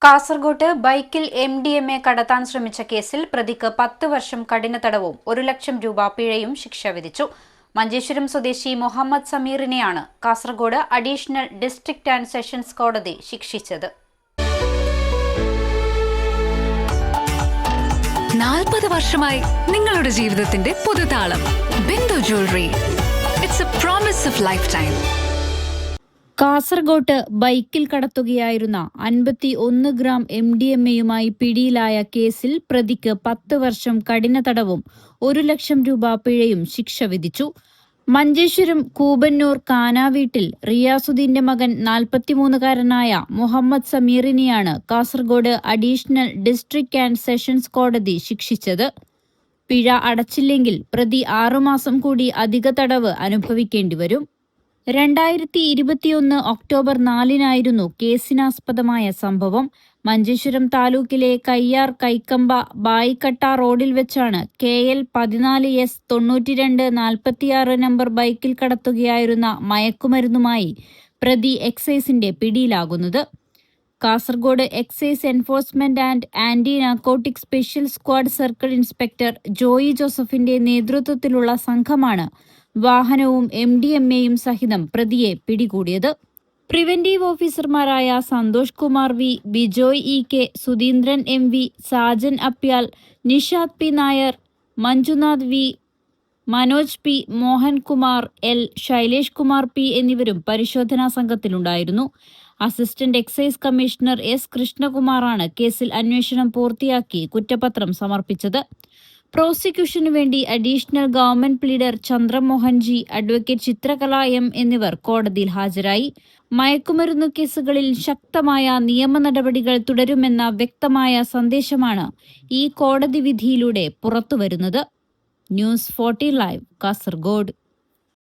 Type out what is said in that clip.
കാസർഗോഡ് ബൈക്കിൽ MDMA കടത്താൻ ശ്രമിച്ച കേസിൽ പ്രതിക്ക് 10 വർഷം കഠിന തടവും 1 ലക്ഷം രൂപ പിഴയും ശിക്ഷ വിധിച്ചു. മഞ്ചേശ്വരം സ്വദേശി മുഹമ്മദ് സമീറിനെയാണ് Kasaragod additional district and sessions കോടതി ശിക്ഷിച്ചത്. 40 വർഷമായി നിങ്ങളുടെ ജീവിതത്തിന്റെ പുതുതാളം. Bindu jewellery. It's a promise of lifetime. കാസർഗോട്ട് ബൈക്കിൽ കടത്തുകയായിരുന്ന 51 ഗ്രാം MDMAയുമായി പിടിയിലായ കേസിൽ പ്രതിക്ക് 10 വർഷം കഠിന തടവും 1 ലക്ഷം രൂപ പിഴയും ശിക്ഷ വിധിച്ചു. മഞ്ചേശ്വരം കൂബന്നൂർ കാനാവീട്ടിൽ റിയാസുദ്ദീന്റെ മകൻ 43-കാരനായ മുഹമ്മദ് സമീറിനെയാണ് Kasaragod additional district and sessions കോടതി ശിക്ഷിച്ചത്. പിഴ അടച്ചില്ലെങ്കിൽ പ്രതി 6 മാസം കൂടി അധിക തടവ് അനുഭവിക്കേണ്ടിവരും. 2021 ഒക്ടോബർ 4-നായിരുന്നു കേസിനാസ്പദമായ സംഭവം. മഞ്ചേശ്വരം താലൂക്കിലെ കയ്യാർ കൈക്കമ്പ ബായിക്കട്ട റോഡിൽ വെച്ചാണ് KL 14S 9246 നമ്പർ ബൈക്കിൽ കടത്തുകയായിരുന്ന മയക്കുമരുന്നുമായി പ്രതി എക്സൈസിന്റെ പിടിയിലാകുന്നത്. Kasaragod excise enforcement and anti narcotic special squad circle inspector Joy ജോസഫിന്റെ നേതൃത്വത്തിലുള്ള സംഘമാണ് വാഹനവും MDMAയും സഹിതം പ്രതിയെ പിടികൂടിയത്. പ്രിവന്റീവ് ഓഫീസർമാരായ Santhosh Kumar V, Bijoy EK, Sudheendran MV, Sajan അപ്യാൽ, Nishad P Nair, Manjunath V, Manoj P, Mohankumar L, Shailesh Kumar P എന്നിവരും പരിശോധനാ സംഘത്തിലുണ്ടായിരുന്നു. അസിസ്റ്റന്റ് എക്സൈസ് കമ്മീഷണർ S കൃഷ്ണകുമാറാണ് കേസിൽ അന്വേഷണം പൂർത്തിയാക്കി കുറ്റപത്രം സമർപ്പിച്ചത്. പ്രോസിക്യൂഷനു വേണ്ടി additional government pleader Chandramohan G, advocate ചിത്രകല M എന്നിവർ കോടതിയിൽ ഹാജരായി. മയക്കുമരുന്നു കേസുകളിൽ ശക്തമായ നിയമ നടപടികൾ തുടരുമെന്ന വ്യക്തമായ സന്ദേശമാണ് ഈ കോടതി വിധിയിലൂടെ പുറത്തുവരുന്നത്. News 40 live, Kasaragod.